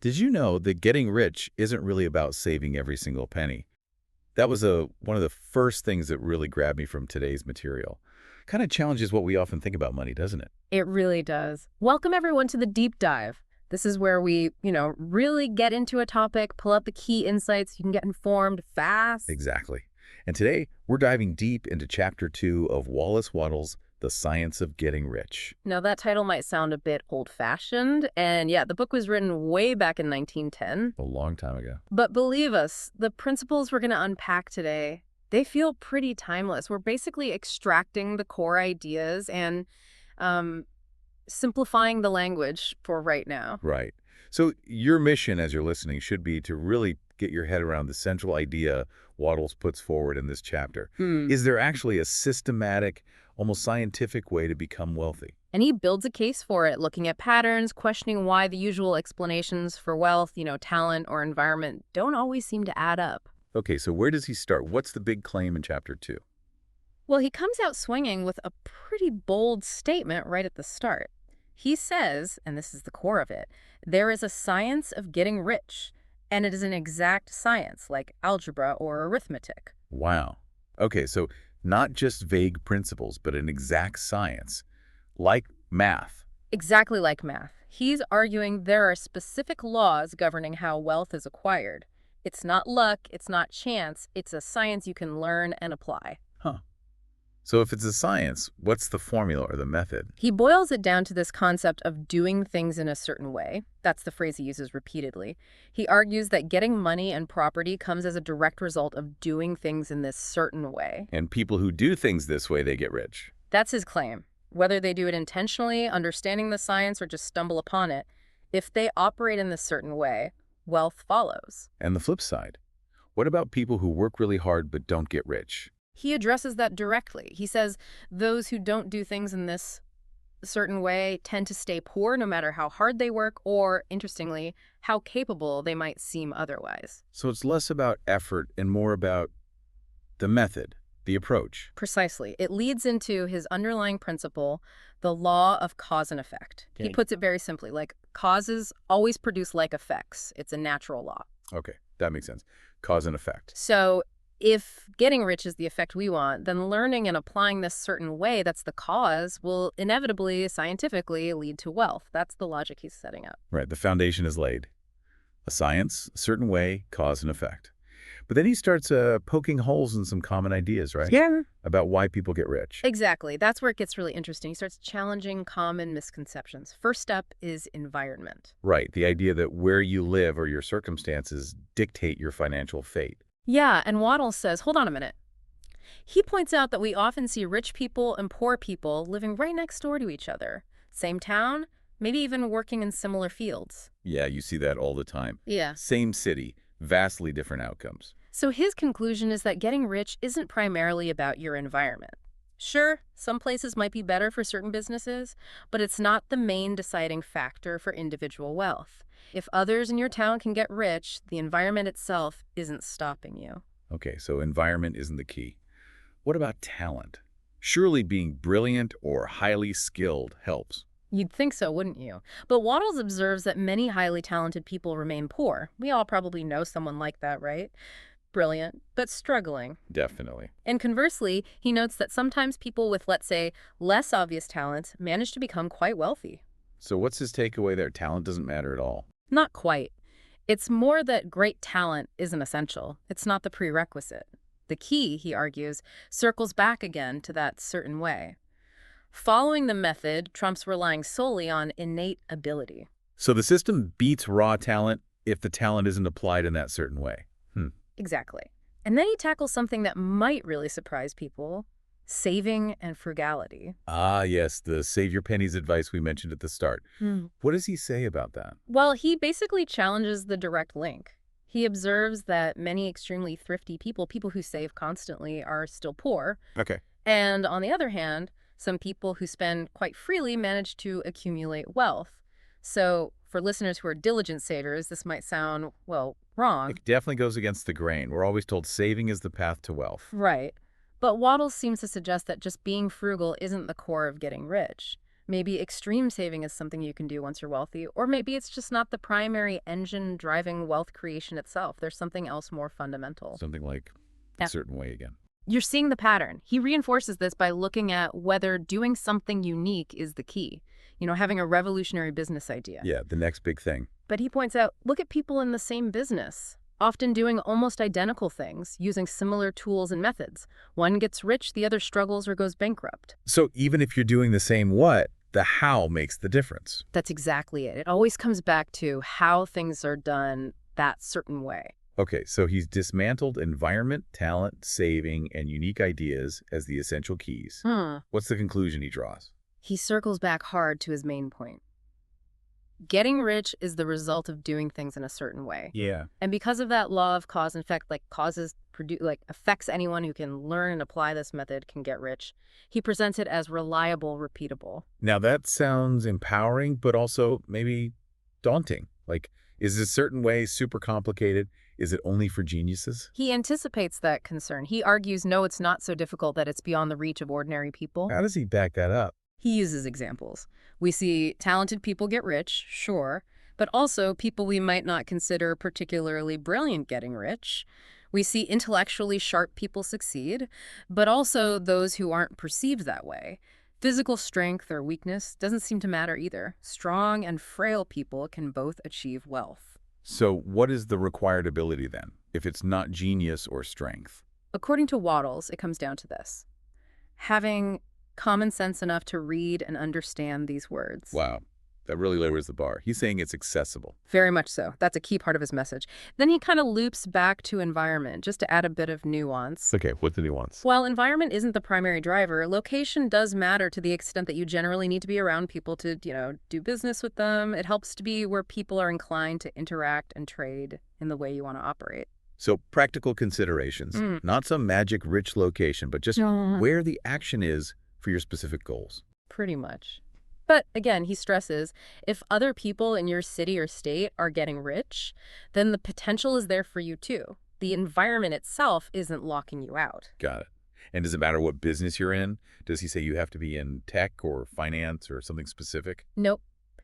Did you know that getting rich isn't really about saving every single penny? That was one of the first things that really grabbed me from today's material. Kind of challenges what we often think about money, doesn't it? It really does. Welcome everyone to the deep dive. This is where we, really get into a topic, pull out the key insights, you can get informed fast. Exactly. And today, we're diving deep into Chapter 2 of Wallace The Science of Getting Rich. Now that title might sound a bit old-fashioned, and yeah, the book was written way back in 1910. A long time ago. But believe us, the principles we're going to unpack today, they feel pretty timeless. We're basically extracting the core ideas and simplifying the language for right now. Right. So your mission as you're listening should be to really get your head around the central idea Wattles puts forward in this chapter. Is there actually a systematic, almost scientific way to become wealthy? And he builds a case for it, looking at patterns, questioning why the usual explanations for wealth, talent or environment don't always seem to add up. Okay, so where does he start? What's the big claim in Chapter 2? Well, he comes out swinging with a pretty bold statement right at the start. He says, and this is the core of it, there is a science of getting rich, and it is an exact science like algebra or arithmetic. Wow. Okay, so not just vague principles, but an exact science, like math. Exactly like math. He's arguing there are specific laws governing how wealth is acquired. It's not luck, it's not chance, it's a science you can learn and apply. Huh. So if it's a science, what's the formula or the method? He boils it down to this concept of doing things in a certain way. That's the phrase he uses repeatedly. He argues that getting money and property comes as a direct result of doing things in this certain way. And people who do things this way, they get rich. That's his claim. Whether they do it intentionally, understanding the science, or just stumble upon it, if they operate in this certain way, wealth follows. And the flip side, what about people who work really hard but don't get rich? He addresses that directly. He says those who don't do things in this certain way tend to stay poor no matter how hard they work or, interestingly, how capable they might seem otherwise. So it's less about effort and more about the method, the approach. Precisely. It leads into his underlying principle, the law of cause and effect. Okay. He puts it very simply, like causes always produce like effects. It's a natural law. Okay, that makes sense. Cause and effect. So if getting rich is the effect we want, then learning and applying this certain way that's the cause will inevitably, scientifically, lead to wealth. That's the logic he's setting up. Right, the foundation is laid. A science, a certain way, cause and effect. But then he starts poking holes in some common ideas, right? Yeah. About why people get rich. Exactly. That's where it gets really interesting. He starts challenging common misconceptions. First up is environment. Right, the idea that where you live or your circumstances dictate your financial fate. Yeah, and Wattles says, hold on a minute. He points out that we often see rich people and poor people living right next door to each other. Same town, maybe even working in similar fields. Yeah, you see that all the time. Yeah. Same city, vastly different outcomes. So his conclusion is that getting rich isn't primarily about your environment. Sure, some places might be better for certain businesses, but it's not the main deciding factor for individual wealth. If others in your town can get rich, the environment itself isn't stopping you. Okay, so environment isn't the key. What about talent? Surely being brilliant or highly skilled helps. You'd think so, wouldn't you? But Wattles observes that many highly talented people remain poor. We all probably know someone like that, right? Brilliant, but struggling. Definitely. And conversely, he notes that sometimes people with, let's say, less obvious talent manage to become quite wealthy. So what's his takeaway there? Talent doesn't matter at all. Not quite. It's more that great talent isn't essential. It's not the prerequisite. The key, he argues, circles back again to that certain way. Following the method trumps relying solely on innate ability. So the system beats raw talent if the talent isn't applied in that certain way. Exactly. And then he tackles something that might really surprise people, saving and frugality. Ah, yes, the save your pennies advice we mentioned at the start. What does he say about that? Well, he basically challenges the direct link. He observes that many extremely thrifty people who save constantly, are still poor. Okay. And on the other hand, some people who spend quite freely manage to accumulate wealth. So for listeners who are diligent savers, this might sound, well, wrong. It definitely goes against the grain. We're always told saving is the path to wealth. Right. But Wattles seems to suggest that just being frugal isn't the core of getting rich. Maybe extreme saving is something you can do once you're wealthy, or maybe it's just not the primary engine driving wealth creation itself. There's something else more fundamental. Something like a Yeah. certain way again. You're seeing the pattern. He reinforces this by looking at whether doing something unique is the key. Having a revolutionary business idea. Yeah, the next big thing. But he points out, look at people in the same business, often doing almost identical things, using similar tools and methods. One gets rich, the other struggles or goes bankrupt. So even if you're doing the same what, the how makes the difference. That's exactly it. It always comes back to how things are done that certain way. Okay, so he's dismantled environment, talent, saving, and unique ideas as the essential keys. What's the conclusion he draws? He circles back hard to his main point. Getting rich is the result of doing things in a certain way. Yeah. And because of that law of cause and effect, affects anyone who can learn and apply this method can get rich, he presents it as reliable, repeatable. Now that sounds empowering, but also maybe daunting. Like, is a certain way super complicated? Is it only for geniuses? He anticipates that concern. He argues, no, it's not so difficult that it's beyond the reach of ordinary people. How does he back that up? He uses examples. We see talented people get rich, sure, but also people we might not consider particularly brilliant getting rich. We see intellectually sharp people succeed, but also those who aren't perceived that way. Physical strength or weakness doesn't seem to matter either. Strong and frail people can both achieve wealth. So what is the required ability then, if it's not genius or strength? According to Wattles, it comes down to this: having common sense enough to read and understand these words. Wow, that really lowers the bar. He's saying it's accessible. Very much so. That's a key part of his message. Then he kind of loops back to environment, just to add a bit of nuance. Okay, what's the nuance? While environment isn't the primary driver, location does matter to the extent that you generally need to be around people to, do business with them. It helps to be where people are inclined to interact and trade in the way you want to operate. So practical considerations, not some magic rich location, but just where the action is for your specific goals. Pretty much. But again, he stresses, if other people in your city or state are getting rich, then the potential is there for you too. The environment itself isn't locking you out. Got it. And does it matter what business you're in? Does he say you have to be in tech or finance or something specific? Nope.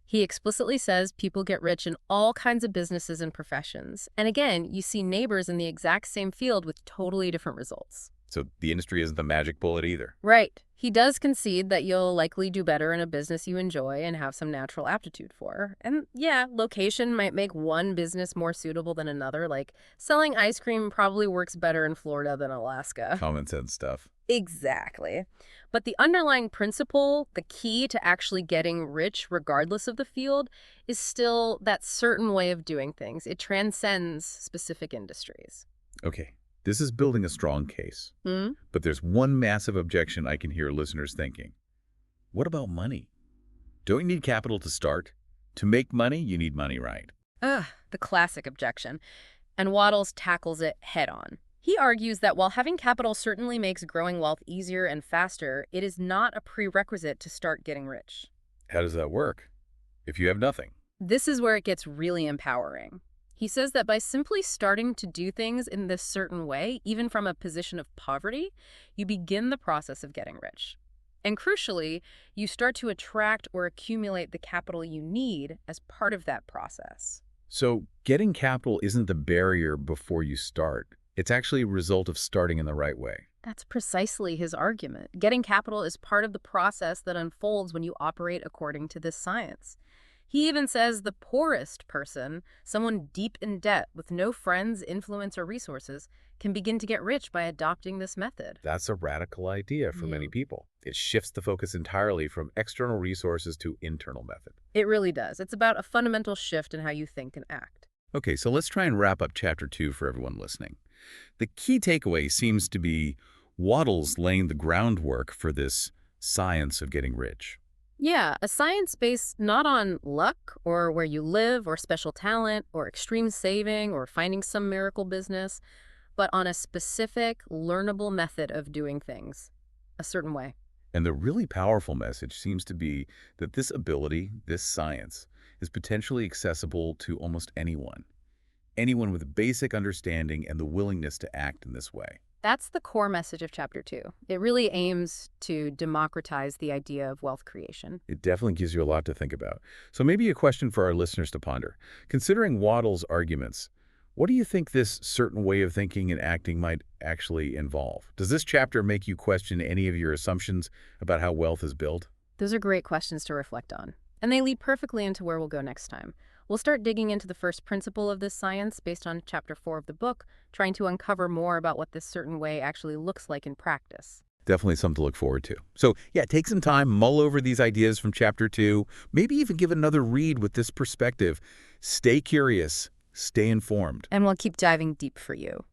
He explicitly says people get rich in all kinds of businesses and professions. And again, you see neighbors in the exact same field with totally different results. So the industry isn't the magic bullet either. Right. He does concede that you'll likely do better in a business you enjoy and have some natural aptitude for. And yeah, location might make one business more suitable than another. Like selling ice cream probably works better in Florida than Alaska. Common sense stuff. Exactly. But the underlying principle, the key to actually getting rich regardless of the field, is still that certain way of doing things. It transcends specific industries. Okay. This is building a strong case. But there's one massive objection I can hear listeners thinking. What about money? Don't you need capital to start? To make money, you need money, right? The classic objection. And Wattles tackles it head on. He argues that while having capital certainly makes growing wealth easier and faster, it is not a prerequisite to start getting rich. How does that work? If you have nothing? This is where it gets really empowering. He says that by simply starting to do things in this certain way, even from a position of poverty, you begin the process of getting rich. And crucially, you start to attract or accumulate the capital you need as part of that process. So getting capital isn't the barrier before you start. It's actually a result of starting in the right way. That's precisely his argument. Getting capital is part of the process that unfolds when you operate according to this science. He even says the poorest person, someone deep in debt with no friends, influence, or resources, can begin to get rich by adopting this method. That's a radical idea for many people. It shifts the focus entirely from external resources to internal method. It really does. It's about a fundamental shift in how you think and act. Okay, so let's try and wrap up Chapter 2 for everyone listening. The key takeaway seems to be Wattles laying the groundwork for this science of getting rich. Yeah, a science based not on luck or where you live or special talent or extreme saving or finding some miracle business, but on a specific, learnable method of doing things a certain way. And the really powerful message seems to be that this ability, this science, is potentially accessible to almost anyone. Anyone with a basic understanding and the willingness to act in this way. That's the core message of Chapter 2. It really aims to democratize the idea of wealth creation. It definitely gives you a lot to think about. So maybe a question for our listeners to ponder. Considering Wattles' arguments, what do you think this certain way of thinking and acting might actually involve? Does this chapter make you question any of your assumptions about how wealth is built? Those are great questions to reflect on. And they lead perfectly into where we'll go next time. We'll start digging into the first principle of this science based on Chapter 4 of the book, trying to uncover more about what this certain way actually looks like in practice. Definitely something to look forward to. So yeah, take some time, mull over these ideas from Chapter 2, maybe even give it another read with this perspective. Stay curious, stay informed. And we'll keep diving deep for you.